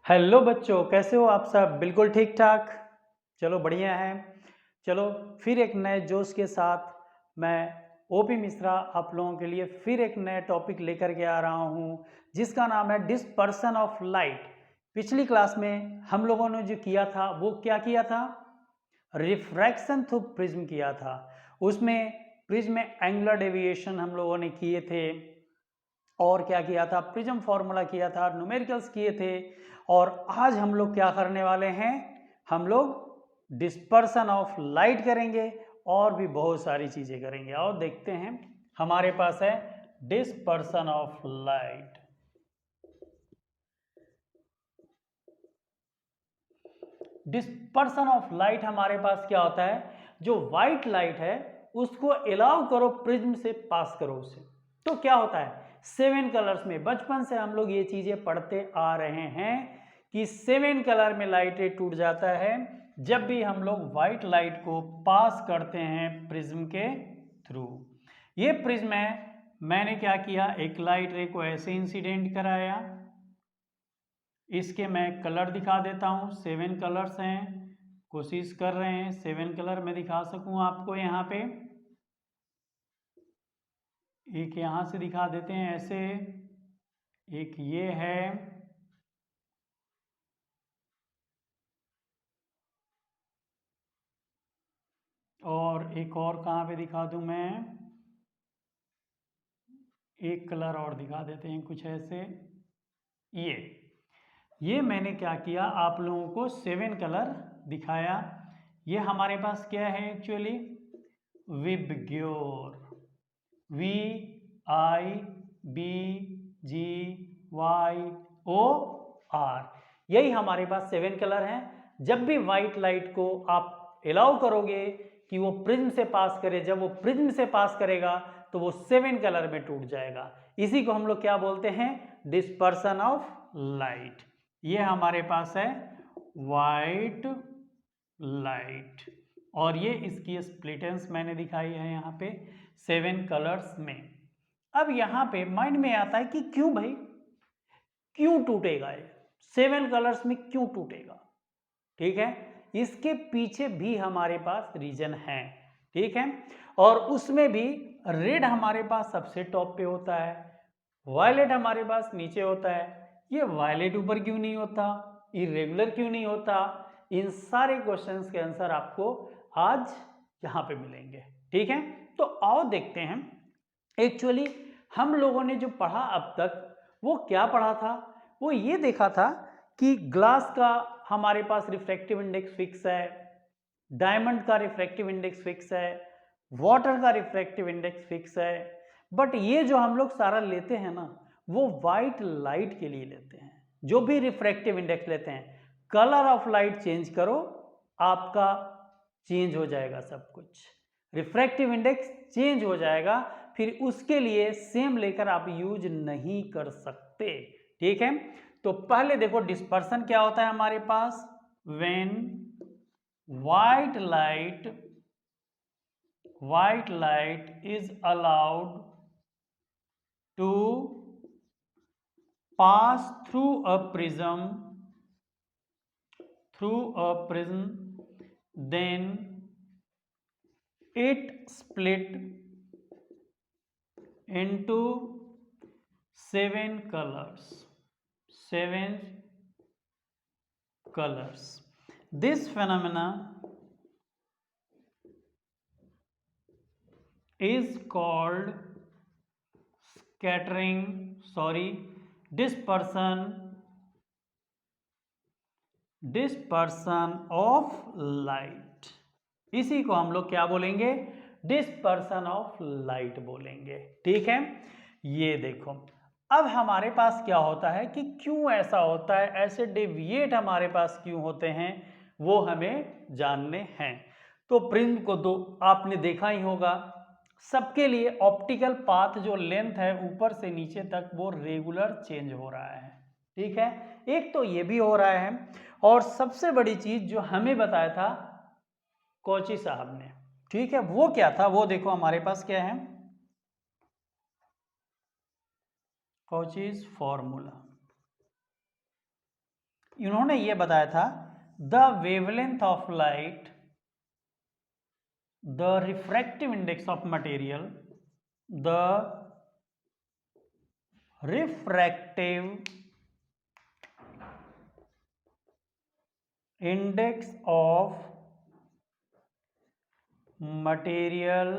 Hello बच्चों, कैसे हो आप सब? बिल्कुल ठीक ठाक। चलो बढ़िया है। चलो फिर एक नए जोश के साथ मैं ओपी मिश्रा आप लोगों के लिए फिर एक नए टॉपिक लेकर के आ रहा हूँ, जिसका नाम है डिस्पर्सन ऑफ लाइट। पिछली क्लास में हम लोगों ने जो किया था वो क्या किया था? रिफ्रैक्शन थ्रू प्रिज्म किया था। उसमें प्रिज्म में एंगुलर डेविएशन हम लोगों ने किए थे, और क्या किया था? प्रिज्म फॉर्मूला किया था, न्यूमेरिकल्स किए थे। और आज हम लोग क्या करने वाले हैं? हम लोग डिस्पर्सन ऑफ लाइट करेंगे और भी बहुत सारी चीजें करेंगे। और देखते हैं, हमारे पास है dispersion of light. Dispersion of light हमारे पास क्या होता है? जो व्हाइट लाइट है उसको अलाउ करो, प्रिज्म से पास करो उसे, तो क्या होता है? 7 कलर्स में बचपन से हम लोग ये चीजें पढ़ते आ रहे हैं कि 7 कलर में लाइटें टूट जाता है जब भी हम लोग व्हाइट लाइट को पास करते हैं प्रिज्म के थ्रू। ये प्रिज्म है, मैंने क्या किया, एक लाइट रे को ऐसे इंसिडेंट कराया। इसके मैं कलर दिखा देता हूँ। 7 कलर्स हैं, कोशिश कर रहे हैं 7 कलर में दिखा सकूँ आपको। यहाँ पे एक यहाँ से दिखा देते हैं ऐसे, एक ये है, और एक और कहाँ पे दिखा दूँ मैं, एक कलर और दिखा देते हैं कुछ ऐसे। ये मैंने क्या किया, आप लोगों को 7 कलर दिखाया। ये हमारे पास क्या है एक्चुअली? VIBGYOR, VIBGYOR। यही हमारे पास 7 कलर हैं। जब भी व्हाइट लाइट को आप अलाउ करोगे कि वो प्रिज्म से पास करे, जब वो प्रिज्म से पास करेगा तो वो 7 कलर में टूट जाएगा। इसी को हम लोग क्या बोलते हैं? Dispersion of light. ये हमारे पास है व्हाइट लाइट, और ये इसकी स्प्लिटेंस मैंने दिखाई है यहाँ पे 7 कलर्स में। अब यहाँ पे माइंड में आता है कि क्यों भाई, क्यों टूटेगा ये? 7 कलर्स में क्यों टूटेगा? ठीक है, इसके पीछे भी हमारे पास रीजन है। ठीक है, और उसमें भी रेड हमारे पास सबसे टॉप पे होता है, वायलेट हमारे पास नीचे होता है। ये वायलेट ऊपर क्यों नहीं होता, इरेगुलर क्यों नहीं होता? इन सारे क्वेश्चंस के आंसर आपको आज यहाँ पे मिलेंगे। ठीक है, तो आओ देखते हैं। एक्चुअली हम लोगों ने जो पढ़ा अब तक, वो क्या पढ़ा था? वो ये देखा था कि ग्लास का हमारे पास रिफ्रैक्टिव इंडेक्स फिक्स है, डायमंड का रिफ्रैक्टिव इंडेक्स फिक्स है, वाटर का रिफ्रैक्टिव इंडेक्स फिक्स है। बट ये जो हम लोग सारा लेते हैं ना, वो वाइट लाइट के लिए लेते हैं। जो भी रिफ्रैक्टिव इंडेक्स लेते हैं, कलर ऑफ लाइट चेंज करो, आपका चेंज हो जाएगा सब कुछ। रिफ्रैक्टिव इंडेक्स चेंज हो जाएगा, फिर उसके लिए सेम लेकर आप यूज नहीं कर सकते। ठीक है, तो पहले देखो डिस्पर्सन क्या होता है हमारे पास। When white light is allowed to pass through a prism, then it split into 7 colors. This phenomena is called dispersion of light। इसी को हम लोग क्या बोलेंगे? डिस्पर्सन ऑफ लाइट बोलेंगे। ठीक है, ये देखो, अब हमारे पास क्या होता है कि क्यों ऐसा होता है, ऐसे डेविएट हमारे पास क्यों होते हैं, वो हमें जानने हैं। तो प्रिज्म को दो आपने देखा ही होगा, सबके लिए ऑप्टिकल पाथ जो लेंथ है ऊपर से नीचे तक वो रेगुलर चेंज हो रहा है। ठीक है, एक तो ये भी हो रहा है, और सबसे बड़ी चीज जो हमें बताया था कोची साहब ने, ठीक है, वो क्या था? वो देखो हमारे पास क्या है, कॉचीज फॉर्मूला। इन्होंने ये बताया था the wavelength of light, the refractive index of material, the refractive index of material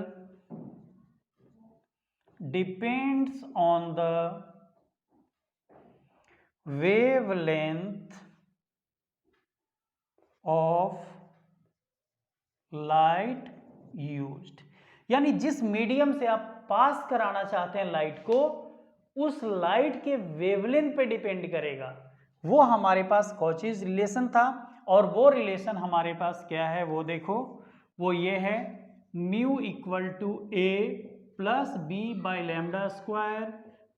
depends on the wavelength of light used। यानी जिस मीडियम से आप पास कराना चाहते हैं लाइट को, उस लाइट के वेवलेंथ पे डिपेंड करेगा। वो हमारे पास कॉचीज रिलेशन था, और वो रिलेशन हमारे पास क्या है वो देखो, वो ये है mu equal to A plus B by lambda square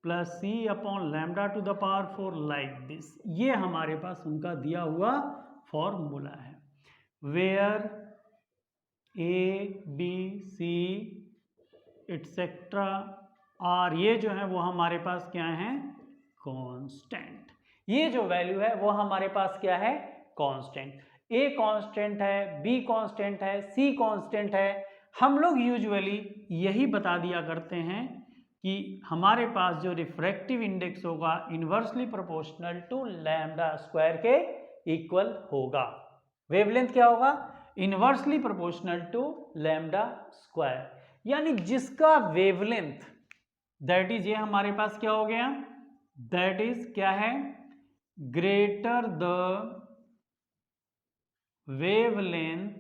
plus C upon lambda to the power 4 like this. ये हमारे पास उनका दिया हुआ फॉर्मूला है, where A B C etcetera are, ये जो है वो हमारे पास क्या है, कांस्टेंट। ये जो वैल्यू है वो हमारे पास क्या है, कांस्टेंट। ए कांस्टेंट है, बी कांस्टेंट है, सी कांस्टेंट है। हम लोग यूजुअली यही बता दिया करते हैं कि हमारे पास जो रिफ्रैक्टिव इंडेक्स होगा inversely proportional to lambda square के इक्वल होगा। वेवलेंथ क्या होगा, inversely proportional to lambda square, यानी जिसका वेवलेंथ दैट इज, ये हमारे पास क्या हो गया, दैट इज क्या है, greater the wavelength,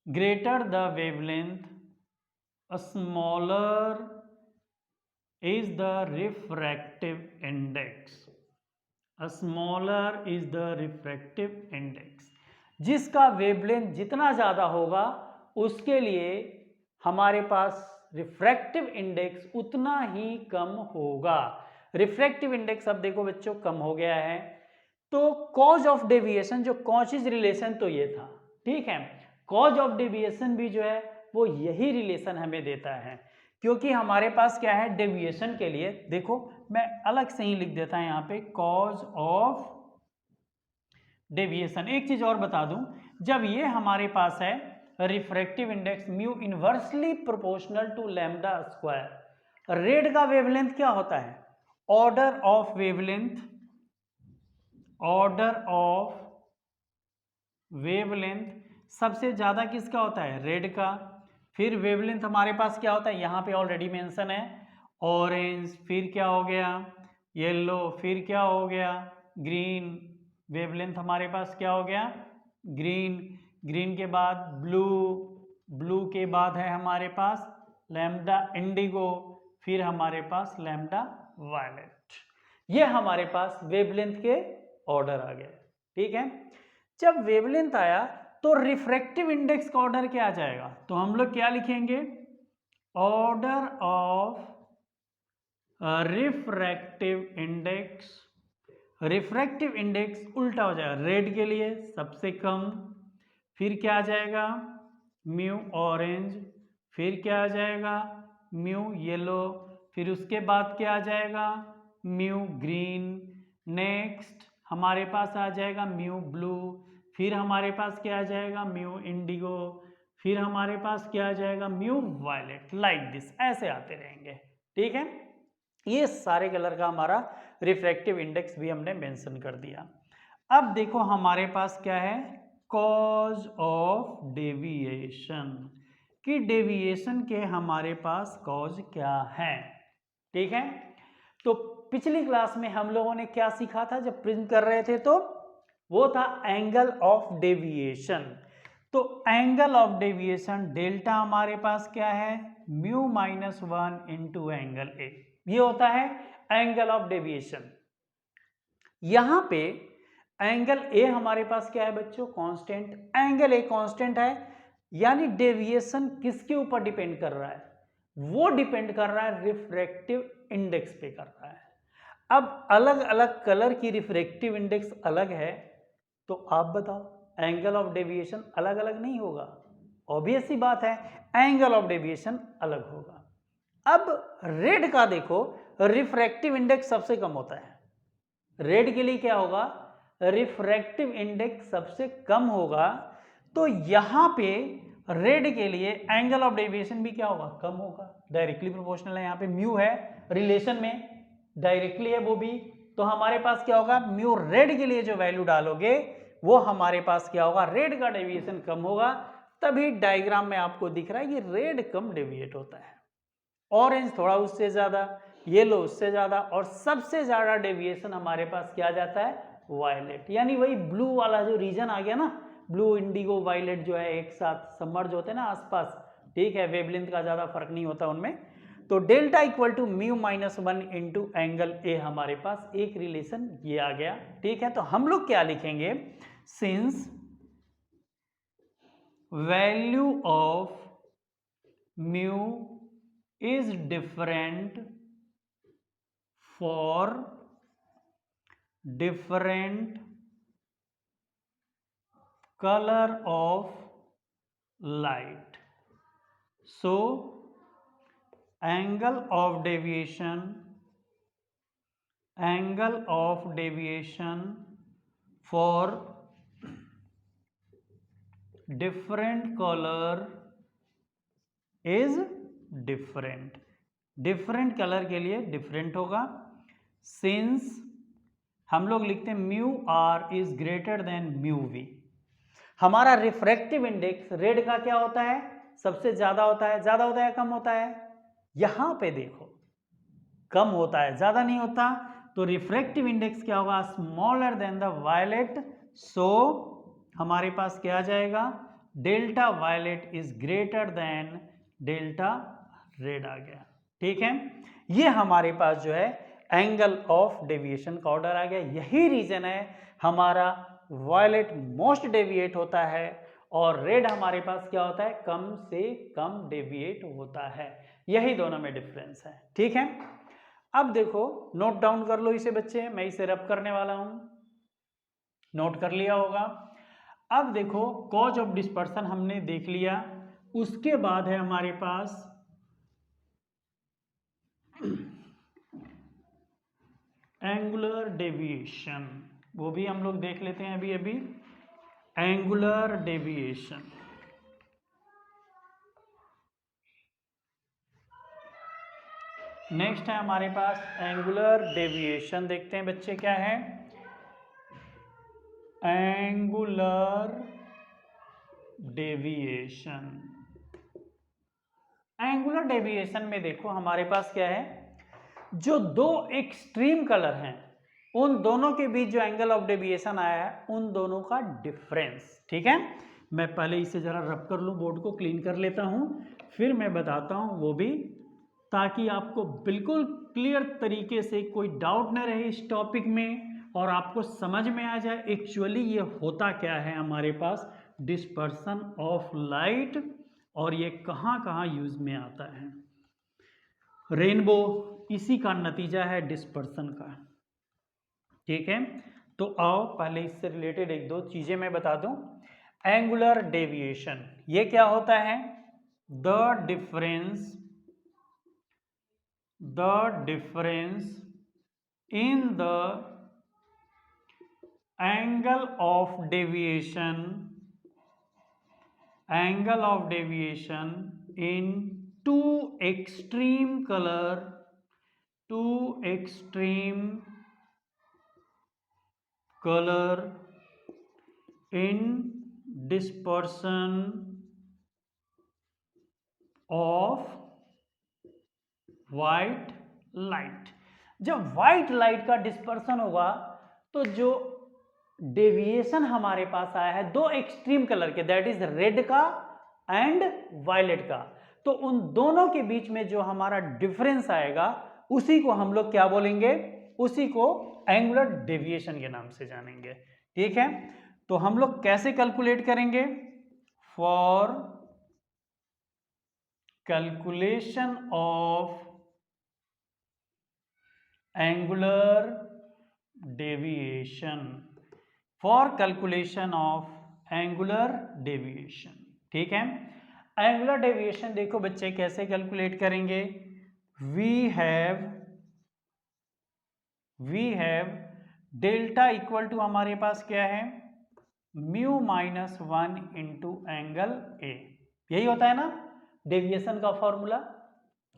greater the wavelength, smaller is the refractive index, smaller is the refractive index। जिसका वेवलेंथ जितना ज़्यादा होगा उसके लिए हमारे पास रिफ्रैक्टिव इंडेक्स उतना ही कम होगा। रिफ्रैक्टिव इंडेक्स अब देखो बच्चों कम हो गया है, तो कॉज ऑफ डेविएशन, जो कॉचेज रिलेशन तो ये था, ठीक है, कॉज ऑफ डेविएशन भी जो है वो यही रिलेशन हमें देता है, क्योंकि हमारे पास क्या है, डेविएशन के लिए देखो मैं अलग से ही लिख देता हूं यहाँ पे, कॉज ऑफ डेविएशन। एक चीज और बता दूं, जब ये हमारे पास है refractive index mu inversely proportional to lambda square, red का वेवलेंथ क्या होता है, order of wavelength, order of wavelength सबसे ज्यादा किसका होता है, रेड का। फिर वेवलेंथ हमारे पास क्या होता है, यहाँ पे ऑलरेडी मेंशन है, ऑरेंज, फिर क्या हो गया येलो, फिर क्या हो गया ग्रीन। वेवलेंथ हमारे पास क्या हो गया, ग्रीन। ग्रीन के बाद ब्लू, ब्लू के बाद है हमारे पास लैम्डा इंडिगो, फिर हमारे पास लैम्डा वायलेट। ये हमारे पास वेवलेंथ के ऑर्डर आ गए, ठीक है। जब वेवलेंथ आया तो रिफ्रैक्टिव इंडेक्स का ऑर्डर क्या आ जाएगा, तो हम लोग क्या लिखेंगे, order of refractive index. Refractive index उल्टा हो जाएगा, रेड के लिए सबसे कम, फिर क्या आ जाएगा म्यू ऑरेंज, फिर क्या आ जाएगा म्यू येलो, फिर उसके बाद क्या आ जाएगा म्यू ग्रीन, नेक्स्ट हमारे पास आ जाएगा म्यू ब्लू, फिर हमारे पास क्या आ जाएगा म्यू इंडिगो, फिर हमारे पास क्या आ जाएगा म्यू वायलेट, लाइक दिस, ऐसे आते रहेंगे, ठीक है। ये सारे कलर का हमारा रिफ्रैक्टिव इंडेक्स भी हमने मेंशन कर दिया। अब देखो हमारे पास क्या है, कॉज ऑफ डेविएशन, कि डेविएशन के हमारे पास कॉज क्या है, ठीक है। तो पिछली क्लास में हम लोगों ने क्या सीखा था जब प्रिज्म कर रहे थे, तो वो था एंगल ऑफ डेविएशन। तो एंगल ऑफ डेविएशन डेल्टा हमारे पास क्या है, म्यू -1 इंटू एंगल ए, ये होता है एंगल ऑफ डेविएशन। यहां पे एंगल ए हमारे पास क्या है बच्चों, कांस्टेंट, एंगल ए कांस्टेंट है, यानी डेविएशन किसके ऊपर डिपेंड कर रहा है, वो डिपेंड कर रहा है रिफ्रैक्टिव इंडेक्स पे कर रहा है। अब अलग अलग कलर की रिफ्रैक्टिव इंडेक्स अलग है, तो आप बताओ एंगल ऑफ डेविएशन अलग अलग नहीं होगा, ऑब्वियस सी बात है एंगल ऑफ डेविएशन अलग होगा। अब रेड का देखो रिफ्रैक्टिव इंडेक्स सबसे कम होता है, रेड के लिए क्या होगा रिफ्रैक्टिव इंडेक्स सबसे कम होगा तो यहाँ पे रेड के लिए एंगल ऑफ डेविएशन भी क्या होगा, कम होगा। डायरेक्टली प्रोपोर्शनल है, यहाँ पे म्यू है रिलेशन में, डायरेक्टली है वो भी, तो हमारे पास क्या होगा, म्यू रेड के लिए जो वैल्यू डालोगे वो हमारे पास क्या होगा, रेड का डेविएशन कम होगा। तभी डायग्राम में आपको दिख रहा है कि रेड कम डेविएट होता है, ऑरेंज थोड़ा उससे ज्यादा, येलो उससे ज्यादा, और सबसे ज्यादा डेविएशन हमारे पास क्या जाता है, वायलेट। यानी वही ब्लू वाला जो रीजन आ गया ना, ब्लू इंडिगो वायलेट जो है एक साथ सबमर्ज होते हैं ना आसपास, ठीक है, वेवलेंथ का ज्यादा फर्क नहीं होता उनमें। तो delta equal to mu minus 1 into angle A, हमारे पास एक रिलेशन ये आ गया, ठीक है। तो हम लोग क्या लिखेंगे, since value of mu is different for different color of light, so angle of deviation for different color is different colour के लिए डिफरेंट होगा। सिंस हम लोग लिखते हैं mu R is greater than mu V, हमारा रिफ्रैक्टिव इंडेक्स रेड का क्या होता है, सबसे ज्यादा होता है, ज्यादा होता है कम होता है, यहां पे देखो कम होता है, ज्यादा नहीं होता, तो रिफ्रैक्टिव इंडेक्स क्या होगा, smaller than the violet, so हमारे पास क्या आ जाएगा, delta violet is greater than delta red आ गया, ठीक है। ये हमारे पास जो है एंगल ऑफ डेविएशन का ऑर्डर आ गया। यही रीजन है हमारा वायलेट मोस्ट डेविएट होता है और रेड हमारे पास क्या होता है, कम से कम डेविएट होता है। यही दोनों में डिफरेंस है, ठीक है। अब देखो नोट डाउन कर लो इसे बच्चे, मैं इसे रब करने वाला हूं, नोट कर लिया होगा। अब देखो कॉज ऑफ डिस्पर्सन हमने देख लिया, उसके बाद है हमारे पास एंगुलर डेविएशन, वो भी हम लोग देख लेते हैं अभी एंगुलर डेविएशन। नेक्स्ट है हमारे पास एंगुलर डेविएशन, देखते हैं बच्चे क्या है, एंगुलर डेविएशन। एंगुलर डेविएशन में देखो हमारे पास क्या है, जो दो एक्सट्रीम कलर हैं उन दोनों के बीच जो एंगल ऑफ डेविएशन आया है उन दोनों का डिफरेंस, ठीक है। मैं पहले इसे जरा रब कर लूं, बोर्ड को क्लीन कर लेता हूं, फिर मैं बताता हूं वो भी, ताकि आपको बिल्कुल क्लियर तरीके से कोई डाउट न रहे इस टॉपिक में और आपको समझ में आ जाए एक्चुअली ये होता क्या है हमारे पास डिस्पर्सन ऑफ लाइट और ये कहाँ कहाँ यूज में आता है। रेनबो इसी का नतीजा है डिस्पर्सन का, ठीक है। तो आओ पहले इससे रिलेटेड एक दो चीजें मैं बता दूं। एंगुलर डेविएशन ये क्या होता है, the difference in the angle of deviation in two extreme color in dispersion of white light। जब व्हाइट लाइट का डिस्पर्सन होगा तो जो डेविएशन हमारे पास आया है दो एक्सट्रीम कलर के, दैट इज रेड का एंड वायलेट का, तो उन दोनों के बीच में जो हमारा डिफरेंस आएगा उसी को हम लोग क्या बोलेंगे, उसी को एंगुलर डेविएशन के नाम से जानेंगे, ठीक है। तो हम लोग कैसे कैलकुलेट करेंगे, for calculation of angular deviation, ठीक है। एंगुलर डेविएशन देखो बच्चे कैसे कैलकुलेट करेंगे, we have delta equal to हमारे पास क्या है, mu minus 1 into angle A. यही होता है ना डेविएशन का फॉर्मूला।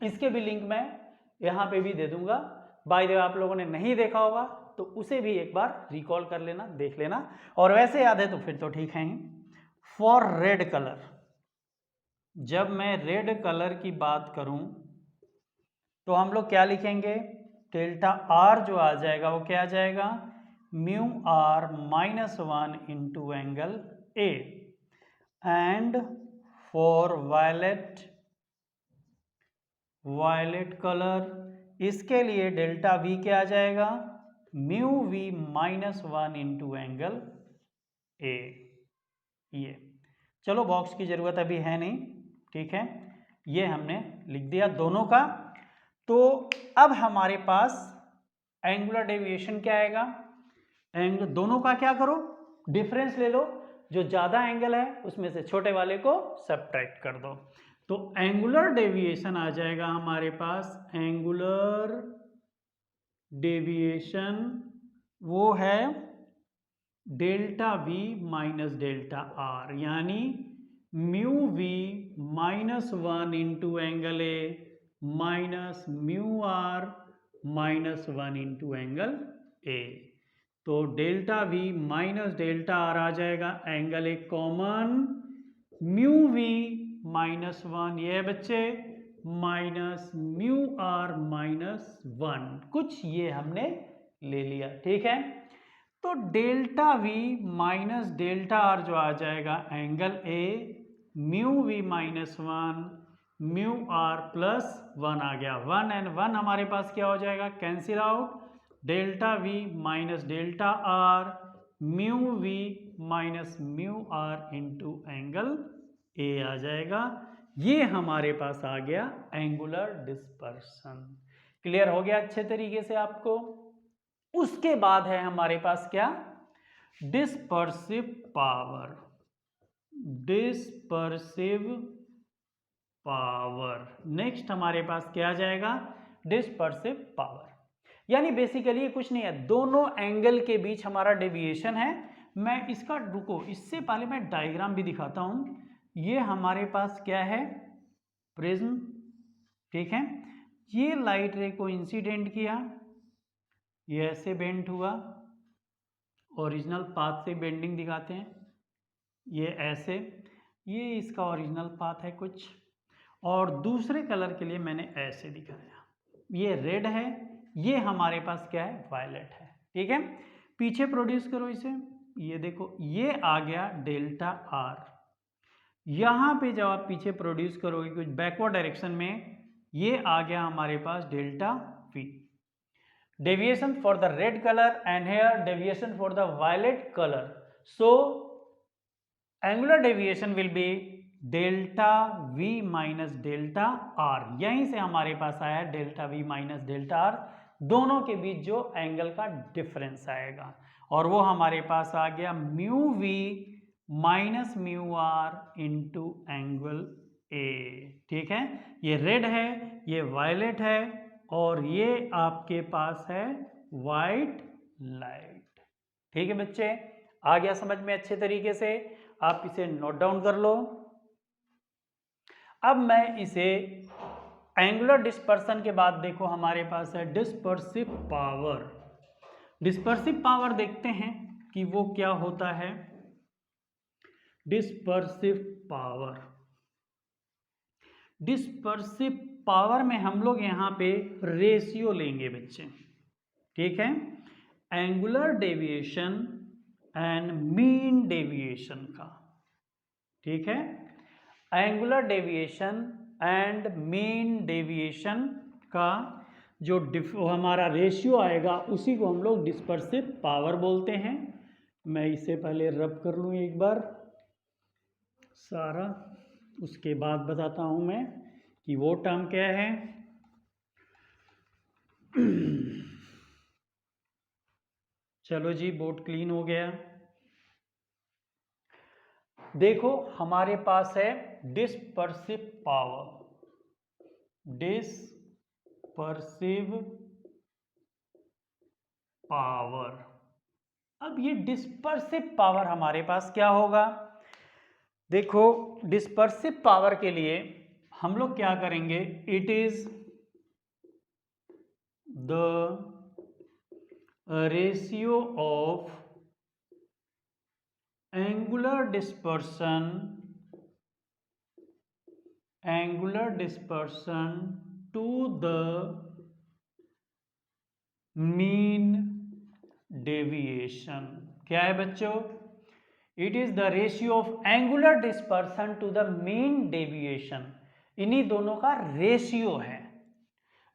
इसके भी लिंक मैं यहाँ पे भी दे दूंगा। बाय द वे आप लोगों ने नहीं देखा होगा तो उसे भी एक बार रिकॉल कर लेना, देख लेना, और वैसे याद है तो फिर तो ठीक है ही। फॉर रेड कलर, जब मैं रेड कलर की बात करूं तो हम लोग क्या लिखेंगे, डेल्टा आर जो आ जाएगा वो क्या आ जाएगा, mu R minus 1 into angle A. And for violet colour, इसके लिए डेल्टा वी क्या आ जाएगा, mu V minus 1 into angle A. ये चलो बॉक्स की जरूरत अभी है नहीं, ठीक है, ये हमने लिख दिया दोनों का। तो अब हमारे पास एंगुलर डेविएशन क्या आएगा, दोनों का क्या करो, डिफरेंस ले लो, जो ज्यादा एंगल है उसमें से छोटे वाले को सब्ट्रैक्ट कर दो। तो एंगुलर डेविएशन आ जाएगा हमारे पास, एंगुलर डेविएशन वो है delta V minus delta R, यानी mu V minus 1 into angle A minus mu R minus 1 into angle A. तो delta V minus delta R आ जाएगा, angle A common, mu V minus 1 ये बच्चे minus mu R minus 1, कुछ ये हमने ले लिया, ठीक है। तो delta V minus delta R जो आ जाएगा angle A, mu V minus 1 mu R plus 1 आ गया, 1 एंड 1 हमारे पास क्या हो जाएगा, cancel out, delta V minus delta R mu V minus mu R into angle A आ जाएगा। ये हमारे पास आ गया एंगुलर डिस्पर्सन। क्लियर हो गया अच्छे तरीके से आपको। उसके बाद है हमारे पास क्या, dispersive power. Dispersive power next हमारे पास क्या आ जाएगा, डिस्पर्सिव पावर, यानी बेसिकली ये कुछ नहीं है, दोनों एंगल के बीच हमारा डेविएशन है। मैं इसका रुको, इससे पहले मैं डायग्राम भी दिखाता हूं। ये हमारे पास क्या है, प्रिज्म, ठीक है। ये लाइट रे को इंसिडेंट किया, ये ऐसे बेंड हुआ, ओरिजिनल पाथ से बेंडिंग दिखाते हैं, ये ऐसे, ये इसका ओरिजिनल पाथ है कुछ, और दूसरे कलर के लिए मैंने ऐसे दिखाया, ये रेड है, ये हमारे पास क्या है, वायलेट है, ठीक है। पीछे प्रोड्यूस करो इसे, ये देखो ये आ गया डेल्टा आर, यहां पे जब आप पीछे प्रोड्यूस करोगे कुछ बैकवर्ड डायरेक्शन में, ये आ गया हमारे पास delta V. Deviation for the red color and here deviation for the violet color. So angular deviation will be delta v minus delta r. यहीं से हमारे पास आया delta v minus delta r, दोनों के बीच जो एंगल का डिफरेंस आएगा, और वो हमारे पास आ गया mu v minus mu R into angle A, ठीक है। ये रेड है, ये वायलेट है, और ये आपके पास है वाइट लाइट, ठीक है बच्चे। आ गया समझ में अच्छे तरीके से, आप इसे नोट डाउन कर लो। अब मैं इसे एंगुलर डिस्पर्सन के बाद देखो हमारे पास है डिस्पर्सिव पावर। डिस्पर्सिव पावर देखते हैं कि वो क्या होता है। डिस्पर्सिव पावर, डिस्पर्सिव पावर में हम लोग यहाँ पे रेशियो लेंगे बच्चे, ठीक है, angular deviation and mean deviation का, ठीक है। Angular deviation and mean deviation का जो हमारा रेशियो आएगा उसी को हम लोग डिस्पर्सिव पावर बोलते हैं। मैं इसे पहले रब कर लूँ एक बार सारा, उसके बाद बताता हूँ मैं कि वो टर्म क्या है। चलो जी, बोर्ड क्लीन हो गया। देखो हमारे पास है डिस्पर्सिव पावर, डिस्पर्सिव पावर, अब ये डिस्पर्सिव पावर हमारे पास क्या होगा, देखो डिस्पर्सिव पावर के लिए हम लोग क्या करेंगे, it is the ratio of angular dispersion to the mean deviation। क्या है बच्चों, it is the ratio of angular dispersion to the mean deviation, इन्हीं दोनों का रेशियो है।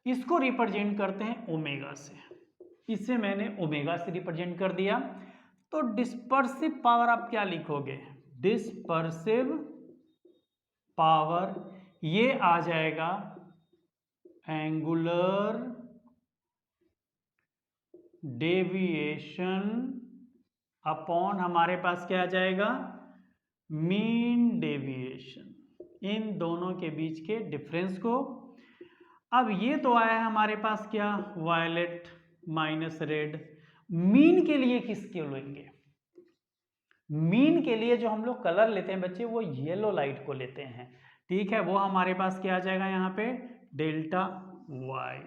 इसको रिप्रेजेंट करते हैं ओमेगा से, इससे मैंने ओमेगा से रिप्रेजेंट कर दिया। तो डिस्पर्सिव पावर आप क्या लिखोगे, डिस्पर्सिव पावर ये आ जाएगा एंगुलर डेविएशन अपॉन हमारे पास क्या आ जाएगा, मीन डेविएशन, इन दोनों के बीच के डिफरेंस को। अब ये तो आया है हमारे पास क्या, वायलेट माइनस रेड। मीन के लिए किसके लेंगे, मीन के लिए जो हम लोग कलर लेते हैं बच्चे वो येलो लाइट को लेते हैं, ठीक है। वो हमारे पास क्या आ जाएगा यहाँ पे, डेल्टा वाई।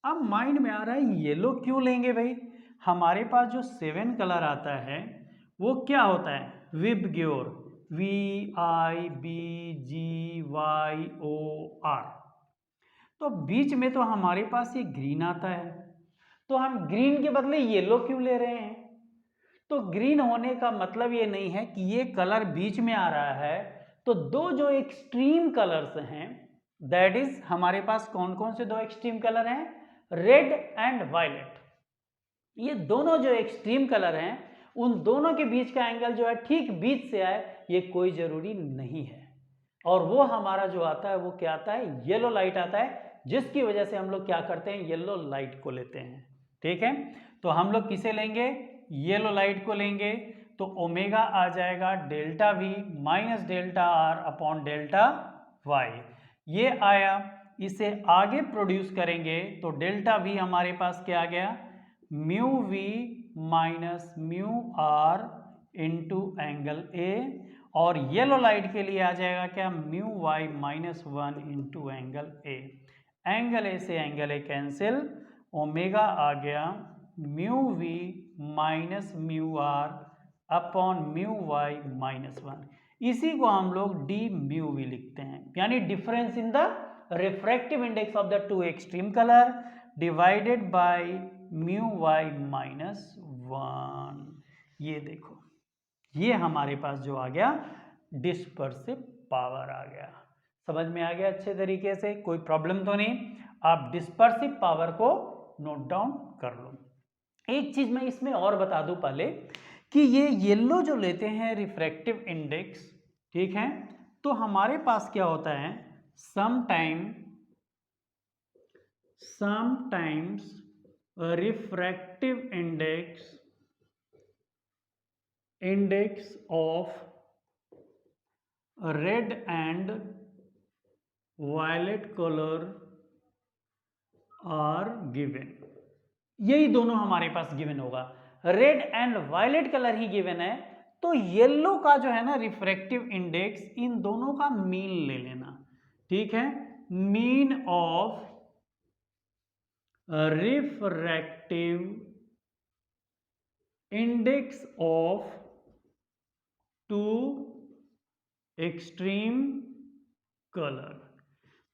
अब माइंड में आ रहा है येलो क्यों लेंगे भाई, हमारे पास जो 7 कलर आता है वो क्या होता है, विबग्योर, VIBGYOR। तो बीच में तो हमारे पास ये ग्रीन आता है, तो हम ग्रीन के बदले येलो क्यों ले रहे हैं। तो ग्रीन होने का मतलब ये नहीं है कि ये कलर बीच में आ रहा है। तो दो जो एक्सट्रीम कलर्स हैं, दैट इज हमारे पास कौन कौन से दो एक्सट्रीम कलर हैं, रेड एंड वायलेट। ये दोनों जो एक्सट्रीम कलर हैं उन दोनों के बीच का एंगल जो है ठीक बीच से आए, ये कोई जरूरी नहीं है। और वो हमारा जो आता है वो क्या आता है, येलो लाइट आता है, जिसकी वजह से हम लोग क्या करते हैं, येलो लाइट को लेते हैं, ठीक है। तो हम लोग किसे लेंगे, येलो लाइट को लेंगे। तो ओमेगा आ जाएगा delta V minus delta R upon delta Y, ये आया। इसे आगे प्रोड्यूस करेंगे तो डेल्टा वी हमारे पास क्या आ गया, mu V minus mu R into angle A, और येलो लाइट के लिए आ जाएगा क्या, mu Y minus 1 into angle A. Angle A से एंगल ए कैंसिल, ओमेगा आ गया mu V minus mu R upon mu Y minus 1। इसी को हम लोग डी म्यू वी लिखते हैं, यानी difference in the refractive index of the two extreme colour divided by mu Y minus 1। ये देखो, ये हमारे पास जो आ गया डिस्पर्सिव पावर आ गया। समझ में आ गया अच्छे तरीके से, कोई प्रॉब्लम तो नहीं। आप डिस्पर्सिव पावर को नोट डाउन कर लो। एक चीज मैं इसमें और बता दूं पहले कि ये येलो जो लेते हैं रिफ्रैक्टिव इंडेक्स, ठीक है, तो हमारे पास क्या होता है, sometimes refractive index of red and violet colour are given. यही दोनों हमारे पास गिवन होगा, रेड एंड वायलेट कलर ही गिवन है। तो येलो का जो है ना रिफ्रैक्टिव इंडेक्स, इन दोनों का मीन ले लेना, ठीक है। Mean of refractive index of two extreme colour.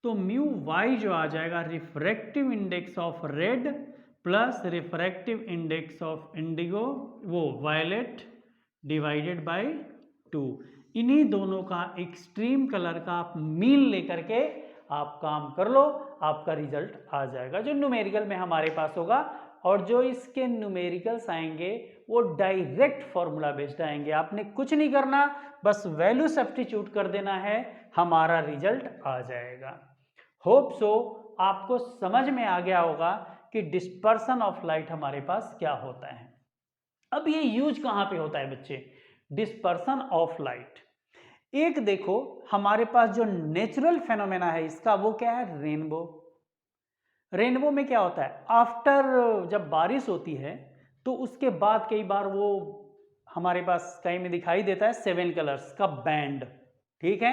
तो म्यू वाई जो आ जाएगा refractive index of red plus refractive index of indigo वो वायलेट डिवाइडेड बाय 2। इन्हीं दोनों का एक्सट्रीम कलर का आप मीन लेकर के आप काम कर लो, आपका रिजल्ट आ जाएगा जो न्यूमेरिकल में हमारे पास होगा। और जो इसके न्यूमेरिकल्स आएंगे वो डायरेक्ट फॉर्मूला बेस्ड आएंगे, आपने कुछ नहीं करना, बस वैल्यू सब्स्टिट्यूट कर देना है, हमारा रिजल्ट आ जाएगा। होप सो आपको समझ में आ गया होगा कि डिस्पर्सन ऑफ लाइट हमारे पास क्या होता है। अब ये यूज कहां पे होता है बच्चे, डिस्पर्सन ऑफ लाइट। एक देखो हमारे पास जो नेचुरल फेनोमेना है इसका, वो क्या है, रेनबो। रेनबो में क्या होता है, आफ्टर जब बारिश होती है तो उसके बाद कई बार वो हमारे पास कहीं में दिखाई देता है 7 कलर्स का बैंड, ठीक है।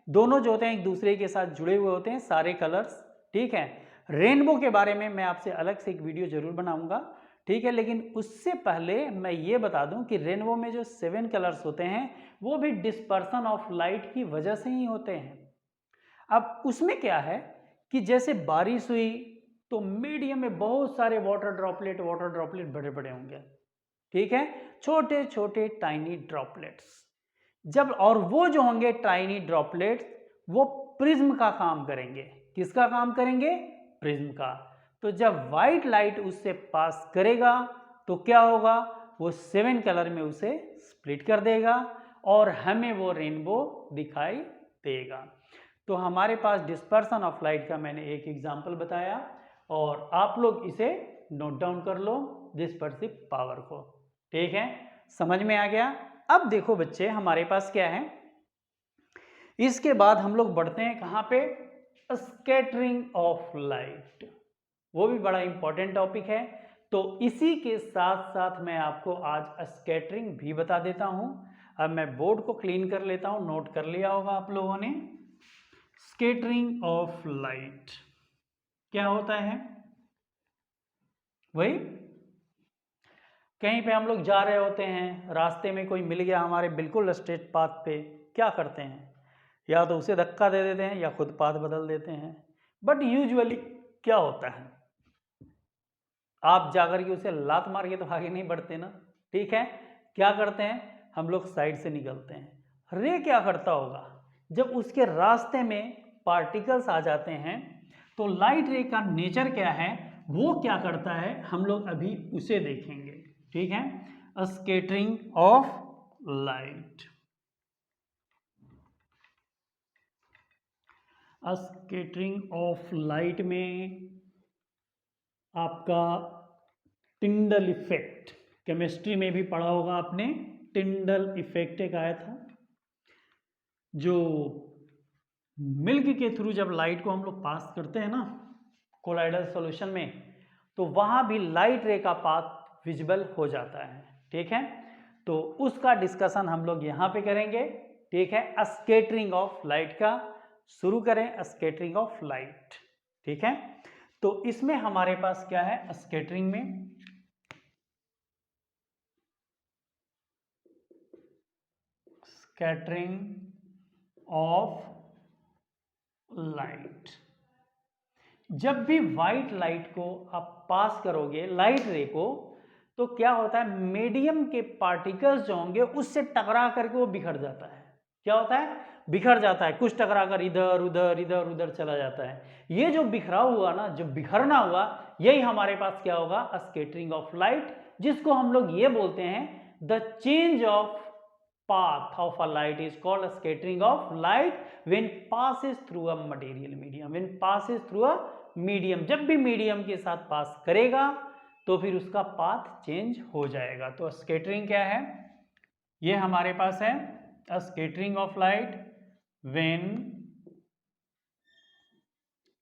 दोनों जो होते हैं एक दूसरे के साथ जुड़े हुए होते हैं सारे कलर्स, ठीक है। रेनबो के बारे में मैं आपसे अलग से एक वीडियो जरूर बनाऊंगा, ठीक है। लेकिन उससे पहले मैं ये बता दूं कि रेनबो में जो 7 कलर्स होते हैं वो भी डिस्पर्सन ऑफ लाइट की वजह से ही होते हैं। अब उसमें क्या है कि जैसे बारिश हुई तो मीडियम में बहुत सारे वाटर ड्रॉपलेट बड़े बड़े होंगे, ठीक है, छोटे छोटे टाइनी ड्रॉपलेट्स। जब और वो जो होंगे टाइनी ड्रॉपलेट्स वो प्रिज्म का काम करेंगे। किसका काम करेंगे? प्रिज्म का। तो जब व्हाइट लाइट उससे पास करेगा तो क्या होगा, वो 7 कलर में उसे स्प्लिट कर देगा और हमें वो रेनबो दिखाई देगा। तो हमारे पास डिस्पर्सन ऑफ लाइट का मैंने एक एग्जाम्पल बताया और आप लोग इसे नोट डाउन कर लो डिस्पर्सिव पावर को, ठीक है, समझ में आ गया। अब देखो बच्चे हमारे पास क्या है, इसके बाद हम लोग बढ़ते हैं कहाँ पे, स्कैटरिंग ऑफ लाइट। वो भी बड़ा इंपॉर्टेंट टॉपिक है। तो इसी के साथ साथ मैं आपको आज स्कैटरिंग भी बता देता हूं। अब मैं बोर्ड को क्लीन कर लेता हूं, नोट कर लिया होगा आप लोगों ने। स्कैटरिंग ऑफ लाइट क्या होता है? वही कहीं पे हम लोग जा रहे होते हैं, रास्ते में कोई मिल गया हमारे बिल्कुल स्ट्रेट पाथ पे, क्या करते हैं, या तो उसे धक्का दे देते हैं या खुद पाथ बदल देते हैं। बट यूजुअली क्या होता है, आप जाकर के उसे लात मार के तो आगे नहीं बढ़ते ना, ठीक है। क्या करते हैं, हम लोग साइड से निकलते हैं। रे क्या करता होगा, जब उसके रास्ते में पार्टिकल्स आ जाते हैं तो लाइट रे का नेचर क्या है, वो क्या करता है, हम लोग अभी उसे देखेंगे, ठीक है। Scattering of light, scattering of light में आपका टिंडल इफेक्ट, केमिस्ट्री में भी पढ़ा होगा आपने, टिंडल इफेक्ट एक आया था, जो मिल्क के थ्रू जब लाइट को हम लोग पास करते हैं ना कोलाइडल सॉल्यूशन में, तो वहां भी लाइट रे का पाथ विजिबल हो जाता है, ठीक है। तो उसका डिस्कशन हम लोग यहां पे करेंगे, ठीक है। स्कैटरिंग ऑफ लाइट का शुरू करें, स्कैटरिंग ऑफ लाइट, ठीक है। तो इसमें हमारे पास क्या है, स्कैटरिंग में स्कैटरिंग ऑफ लाइट, जब भी व्हाइट लाइट को आप पास करोगे लाइट रे को, तो क्या होता है, मीडियम के पार्टिकल्स जो होंगे उससे टकरा करके वो बिखर जाता है। क्या होता है, बिखर जाता है, कुछ टकरा कर इधर उधर इधर उधर चला जाता है। ये जो बिखराव हुआ ना, जो बिखरना हुआ, यही हमारे पास क्या होगा, स्कैटरिंग ऑफ लाइट, जिसको हम लोग ये बोलते हैं the change of path of a light is called a scattering of light when passes through a material medium, when passes through a medium, जब भी मीडियम के साथ पास करेगा तो फिर उसका पाथ चेंज हो जाएगा। तो स्कैटरिंग क्या है, ये हमारे पास है scattering of light when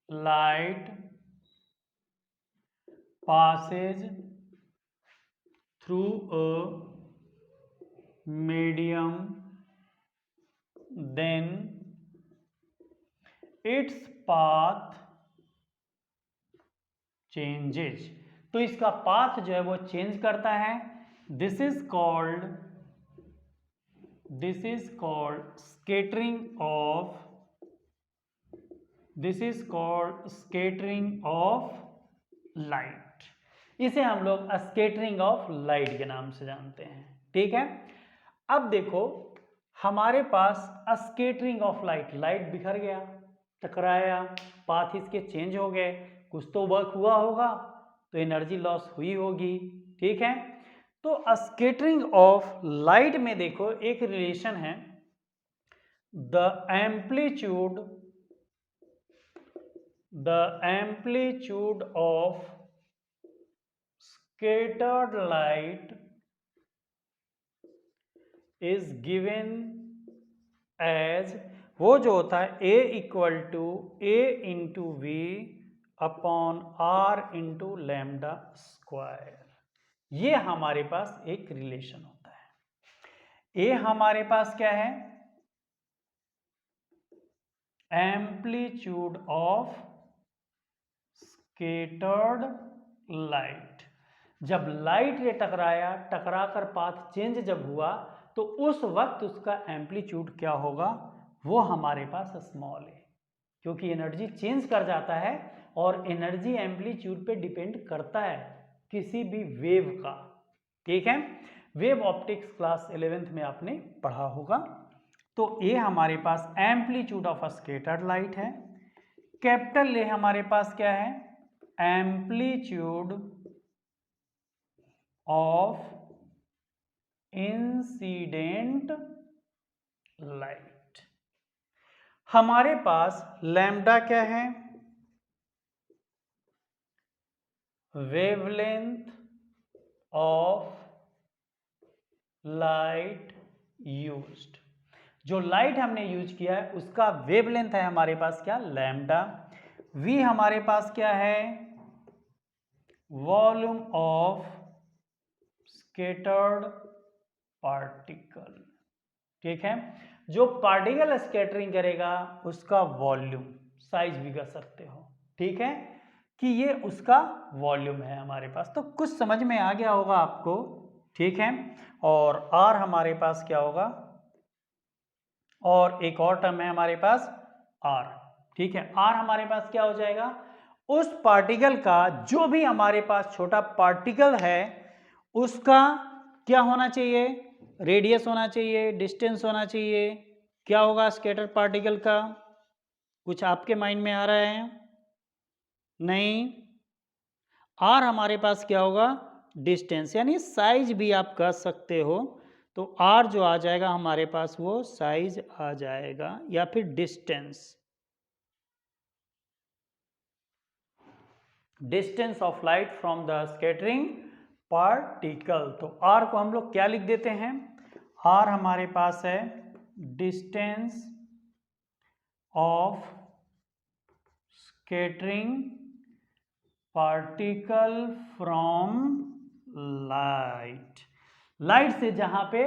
light passes through a medium then its path changes। तो इसका पाथ जो है वो चेंज करता है। This is called scattering of, this is called scattering of light. इसे हम लोग स्कैटरिंग ऑफ लाइट के नाम से जानते हैं, ठीक है। अब देखो हमारे पास स्कैटरिंग ऑफ लाइट, लाइट बिखर गया, टकराया, पाथ इसके चेंज हो गए, कुछ तो वर्क हुआ होगा, तो एनर्जी लॉस हुई होगी, ठीक है। तो स्कैटरिंग ऑफ लाइट में देखो एक रिलेशन है, the amplitude of scattered light is given as, वो जो होता है A equal to A into V upon R into lambda square. ये हमारे पास एक रिलेशन होता है। ए हमारे पास क्या है, एम्पलीट्यूड ऑफ स्केटर्ड लाइट। जब लाइट रे टकराया, टकराकर पाथ चेंज जब हुआ, तो उस वक्त उसका एम्पलीट्यूड क्या होगा, वो हमारे पास स्मॉल है, क्योंकि एनर्जी चेंज कर जाता है और एनर्जी एम्पलीट्यूड पे डिपेंड करता है किसी भी वेव का। ठीक है, वेव ऑप्टिक्स क्लास 11th में आपने पढ़ा होगा। तो ये हमारे पास एम्पलीट्यूड ऑफ स्कैटर्ड लाइट है। कैपिटल ए हमारे पास क्या है, एम्पलीट्यूड ऑफ इंसिडेंट लाइट। हमारे पास लैम्डा क्या है, वेवलेंथ ऑफ लाइट यूज्ड। जो लाइट हमने यूज किया है उसका वेवलेंथ है हमारे पास क्या, लैम्डा। वी हमारे पास क्या है, वॉल्यूम ऑफ स्कैटर्ड पार्टिकल। ठीक है, जो पार्टिकल स्कैटरिंग करेगा उसका वॉल्यूम, साइज भी कर सकते हो। ठीक है, कि ये उसका वॉल्यूम है हमारे पास। तो कुछ समझ में आ गया होगा आपको। ठीक है, और आर हमारे पास क्या होगा, और एक और टर्म है हमारे पास आर। ठीक है, आर हमारे पास क्या हो जाएगा, उस पार्टिकल का, जो भी हमारे पास छोटा पार्टिकल है उसका क्या होना चाहिए, रेडियस होना चाहिए, डिस्टेंस होना चाहिए। क्या होगा स्कैटर पार्टिकल का, कुछ आपके माइंड में आ रहा है, नहीं। आर हमारे पास क्या होगा, डिस्टेंस, यानी साइज भी आप कह सकते हो। तो आर जो आ जाएगा हमारे पास वो साइज आ जाएगा, या फिर distance, distance of light from the scattering particle. तो आर को हम लोग क्या लिख देते हैं, आर हमारे पास है distance of scattering particle from light. Light से जहां पे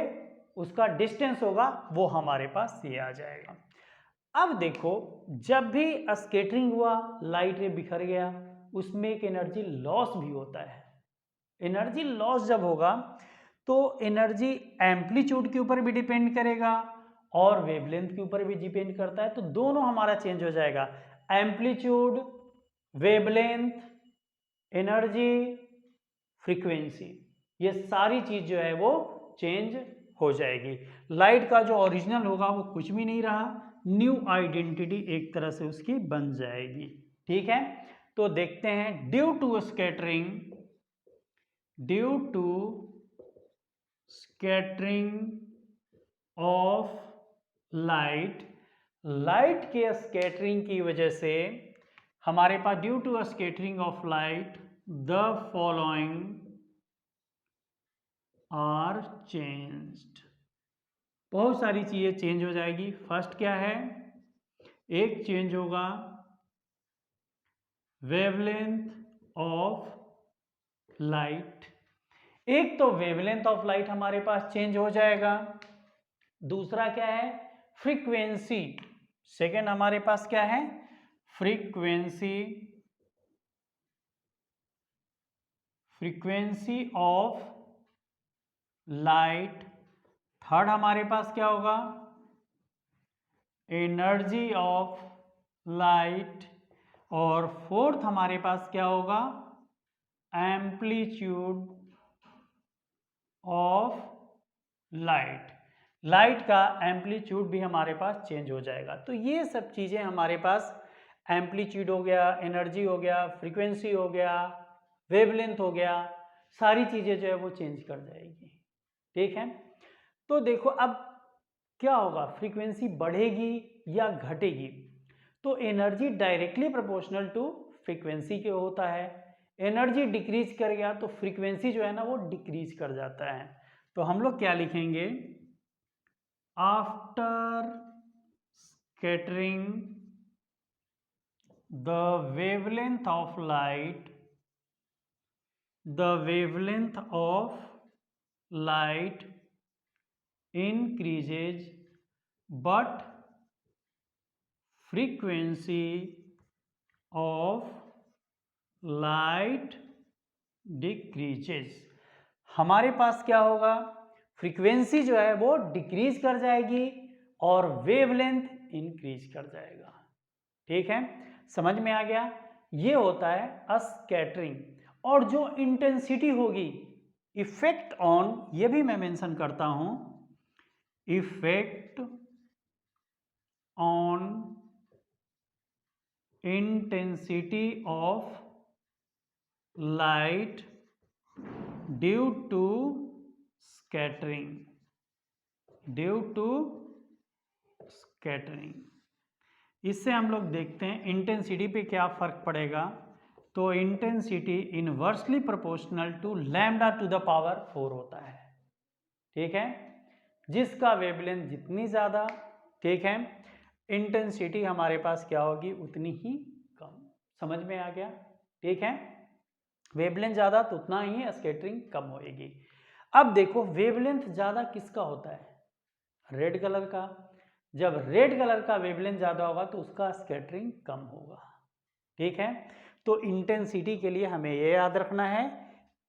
उसका डिस्टेंस होगा वो हमारे पास ये आ जाएगा। अब देखो, जब भी स्कैटरिंग हुआ, लाइट रे बिखर गया, उसमें एक एनर्जी लॉस भी होता है। एनर्जी लॉस जब होगा तो एनर्जी एम्पलीट्यूड के ऊपर भी डिपेंड करेगा और वेवलेंथ के ऊपर भी डिपेंड करता है। तो दोनों हमारा चेंज हो जाएगा, एम्पलीट्यूड, वेवलेंथ, एनर्जी, फ्रीक्वेंसी, ये सारी चीज जो है वो चेंज हो जाएगी। लाइट का जो ओरिजिनल होगा वो कुछ भी नहीं रहा, न्यू आइडेंटिटी एक तरह से उसकी बन जाएगी। ठीक है, तो देखते हैं, due to scattering, due to scattering of light, light के स्कैटरिंग की वजह से हमारे पास, due to scattering of light the following are changed. बहुत सारी चीजें चेंज हो जाएगी। फर्स्ट क्या है, एक चेंज होगा वेवलेंथ ऑफ लाइट। एक तो वेवलेंथ ऑफ लाइट हमारे पास चेंज हो जाएगा। दूसरा क्या है, फ्रीक्वेंसी। सेकेंड हमारे पास क्या है, frequency, frequency of light. Third हमारे पास क्या होगा, एनर्जी ऑफ लाइट। और फोर्थ हमारे पास क्या होगा, एम्पलीट्यूड ऑफ लाइट। लाइट का एम्पलीट्यूड भी हमारे पास चेंज हो जाएगा। तो ये सब चीजें हमारे पास, एम्पलीट्यूड हो गया, एनर्जी हो गया, फ्रीक्वेंसी हो गया, वेवलेंथ हो गया, सारी चीजें जो है वो चेंज कर जाएगी। ठीक है, तो देखो अब क्या होगा, फ्रीक्वेंसी बढ़ेगी या घटेगी। तो energy directly proportional to frequency के होता है। एनर्जी डिक्रीज कर गया तो फ्रीक्वेंसी जो है ना वो डिक्रीज कर जाता है। तो हम लोग क्या लिखेंगे, after scattering the wavelength of light the wavelength of light increases but frequency of light decreases। हमारे पास क्या होगा, फ्रीक्वेंसी जो है वो डिक्रीज कर जाएगी और वेवलेंथ इंक्रीज कर जाएगा। ठीक है, समझ में आ गया। ये होता है स्कैटरिंग। और जो इंटेंसिटी होगी, इफेक्ट ऑन, ये भी मैं मेंशन करता हूं, effect on intensity of light due to scattering, due to scattering. इससे हम लोग देखते हैं इंटेंसिटी पे क्या फर्क पड़ेगा। तो intensity inversely proportional to lambda to the power 4 होता है। ठीक है, जिसका वेवलेंथ जितनी ज़्यादा, ठीक है, इंटेंसिटी हमारे पास क्या होगी उतनी ही कम। समझ में आ गया। ठीक है, वेवलेंथ ज़्यादा तो उतना ही स्कैटरिंग कम होएगी। अब देखो वेवलेंथ ज़्यादा किसका होता है, रेड कलर का। जब रेड कलर का वेवलेंथ ज़्यादा होगा तो उसका स्कैटरिंग कम होगा। ठीक है, तो इंटेंसिटी के लिए हमें ये याद रखना है,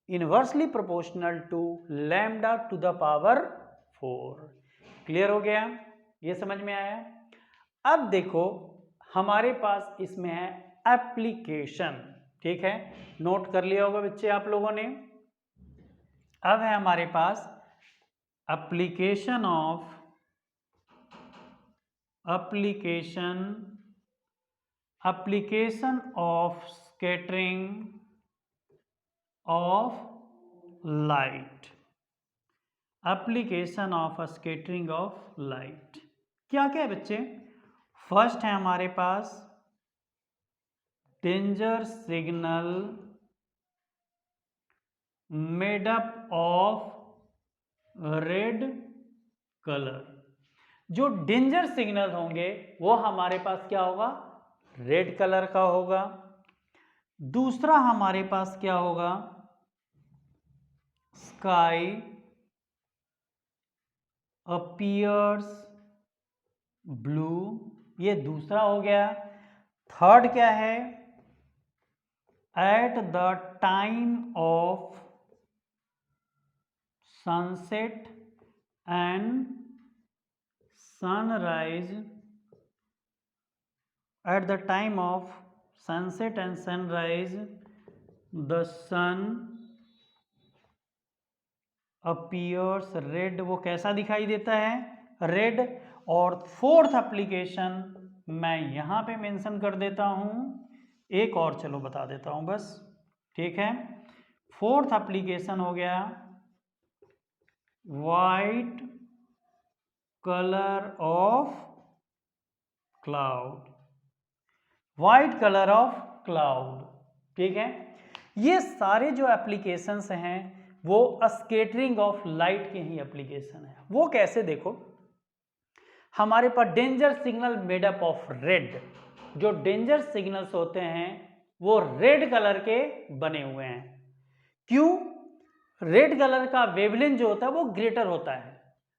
inversely proportional to lambda to the power 4। Clear हो गया, ये समझ में आया। अब देखो हमारे पास इसमें है एप्लीकेशन। ठीक है, नोट कर लिया होगा बच्चे आप लोगों ने। अब है हमारे पास application of scattering of light. Application of scattering of light क्या क्या है बच्चे। फर्स्ट है हमारे पास danger signal made up of red colour. जो डेंजर सिग्नल होंगे वो हमारे पास क्या होगा, रेड कलर का होगा। दूसरा हमारे पास क्या होगा, स्काई अपीयर्स ब्लू, ये दूसरा हो गया। थर्ड क्या है, eight the time of sunset and sunrise, at the time of sunset and sunrise the sun appears red। वो कैसा दिखाई देता है, रेड। और फोर्थ एप्लीकेशन मैं यहां पे मेंशन कर देता हूं, एक और चलो बता देता हूं बस। ठीक है, फोर्थ एप्लीकेशन हो गया white colour of cloud, white colour of cloud. ठीक है, ये सारे जो एप्लीकेशंस हैं वो स्कैटरिंग ऑफ लाइट के ही एप्लीकेशन है। वो कैसे, देखो हमारे पास danger signal made up of red, जो डेंजर सिग्नल्स होते हैं वो रेड कलर के बने हुए हैं। क्यों, रेड कलर का वेवलेंथ जो होता है वो ग्रेटर होता है।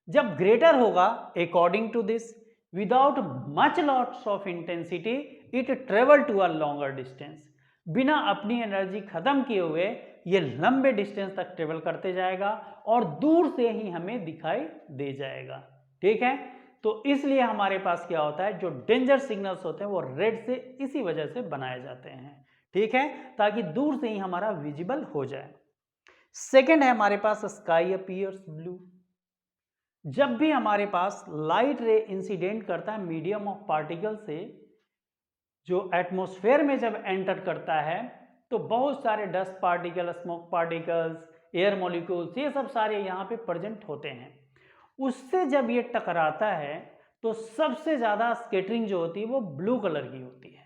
जब ग्रेटर होगा, according to this, without much loss of intensity it travel to a longer distance. बिना अपनी एनर्जी खत्म किए हुए ये लंबे डिस्टेंस तक ट्रेवल करते जाएगा और दूर से ही हमें दिखाई दे जाएगा। ठीक है, तो इसलिए हमारे पास क्या होता है, जो डेंजर सिग्नल्स होते हैं वो रेड से इसी वजह से बनाए जाते हैं। ठीक है, ताकि दूर से ही हमारा विजिबल हो जाए। सेकेंड है हमारे पास स्काई अपीयर्स ब्लू। जब भी हमारे पास लाइट रे इंसिडेंट करता है मीडियम ऑफ पार्टिकल से, जो एटमॉस्फेयर में जब एंटर करता है तो बहुत सारे dust particle, smoke particles, air molecules, ये सब सारे यहाँ पे प्रेजेंट होते हैं। उससे जब ये टकराता है तो सबसे ज़्यादा स्कैटरिंग जो होती है वो ब्लू कलर की होती है।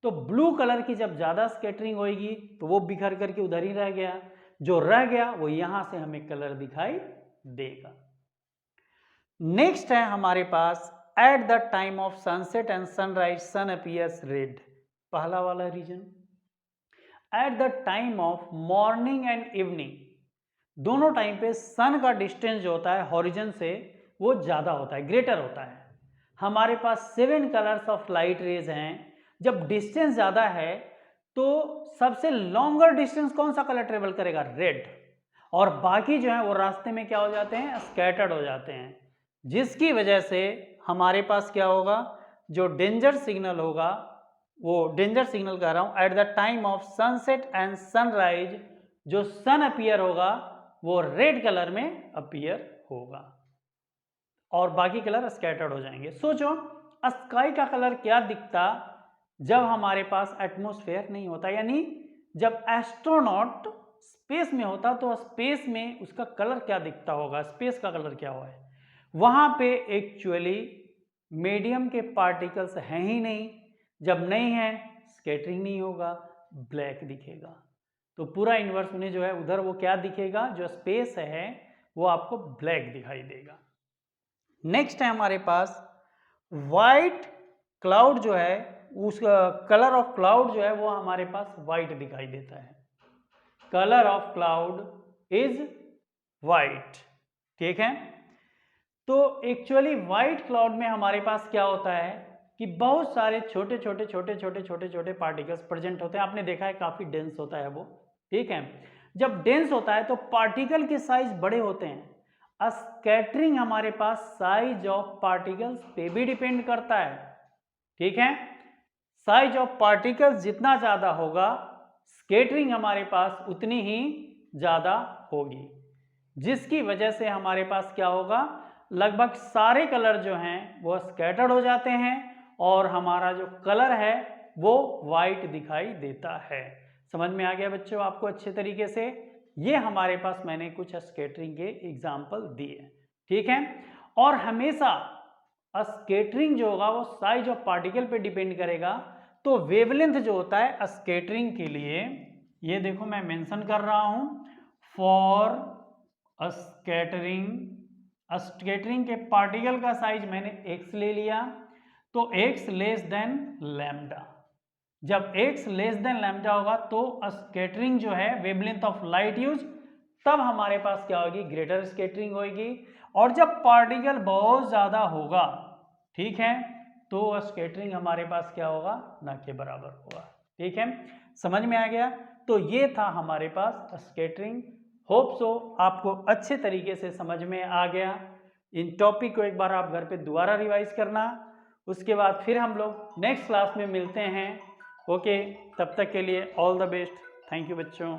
तो ब्लू कलर की जब ज़्यादा स्कैटरिंग होगी तो वो बिखर करके उधर ही रह गया, जो रह गया वो यहाँ से हमें कलर दिखाई देगा। नेक्स्ट है हमारे पास at the time of sunset and sunrise sun appears red, पहला वाला reason. At the time of morning and evening, दोनों टाइम पे सन का डिस्टेंस जो होता है हॉरिजन से वो ज़्यादा होता है, ग्रेटर होता है। हमारे पास 7 कलर्स ऑफ लाइट रेज हैं। जब डिस्टेंस ज़्यादा है तो सबसे लॉन्गर डिस्टेंस कौन सा कलर ट्रेवल करेगा? रेड। और बाकी जो है वो रास्ते में क्या हो जाते हैं? स्कैटर्ड हो जाते हैं, जिसकी वजह से हमारे पास क्या होगा? जो डेंजर सिग्नल होगा, वो डेंजर सिग्नल कह रहा हूं, eight the time of sunset and sunrise जो सन अपीयर होगा वो रेड कलर में अपीयर होगा और बाकी कलर स्कैटर्ड हो जाएंगे। सोचो स्काई का कलर क्या दिखता जब हमारे पास एटमॉस्फेयर नहीं होता, यानी जब एस्ट्रोनॉट स्पेस में होता तो स्पेस में उसका कलर क्या दिखता होगा, स्पेस का कलर क्या हुआ है? वहां पे एक्चुअली मीडियम के पार्टिकल्स हैं ही नहीं, जब नहीं है स्कैटरिंग नहीं होगा, ब्लैक दिखेगा। तो पूरा यूनिवर्स में जो है उधर वो क्या दिखेगा? जो स्पेस है वो आपको ब्लैक दिखाई देगा। नेक्स्ट है हमारे पास वाइट क्लाउड जो है, उसका कलर ऑफ क्लाउड जो है वो हमारे पास वाइट दिखाई देता है। Colour of cloud is white, ठीक है। तो एक्चुअली वाइट क्लाउड में हमारे पास क्या होता है कि बहुत सारे छोटे छोटे पार्टिकल्स प्रेजेंट होते हैं। आपने देखा है काफी डेंस होता है वो, ठीक है। जब डेंस होता है तो पार्टिकल के साइज बड़े होते हैं। स्कैटरिंग हमारे पास साइज ऑफ पार्टिकल्स पे भी डिपेंड करता है, ठीक है। साइज ऑफ पार्टिकल्स जितना ज्यादा होगा स्कैटरिंग हमारे पास उतनी ही ज्यादा होगी, जिसकी वजह से हमारे पास क्या होगा? लगभग सारे कलर जो हैं वो स्कैटर्ड हो जाते हैं और हमारा जो कलर है वो वाइट दिखाई देता है। समझ में आ गया बच्चों आपको अच्छे तरीके से? ये हमारे पास मैंने कुछ स्कैटरिंग के एग्जाम्पल दिए, ठीक है। और हमेशा स्कैटरिंग जो होगा वो साइज ऑफ पार्टिकल पे डिपेंड करेगा। तो वेवलेंथ जो होता है स्कैटरिंग के लिए, ये देखो मैं मेंशन कर रहा हूं, फॉर स्कैटरिंग के पार्टिकल का साइज मैंने x ले लिया, तो x लेस देन लैम्डा। जब x लेस देन लैम्डा होगा तो स्कैटरिंग जो है वेवलेंथ ऑफ लाइट यूज, तब हमारे पास क्या होगी? ग्रेटर स्कैटरिंग होगी। और जब पार्टिकल बहुत ज्यादा होगा, ठीक है, तो स्कैटरिंग हमारे पास क्या होगा? ना के बराबर होगा, ठीक है। समझ में आ गया? तो ये था हमारे पास स्कैटरिंग। होप सो आपको अच्छे तरीके से समझ में आ गया। इन टॉपिक को एक बार आप घर पे दोबारा रिवाइज करना, उसके बाद फिर हम लोग नेक्स्ट क्लास में मिलते हैं। ओके, तब तक के लिए all the best. Thank you बच्चों।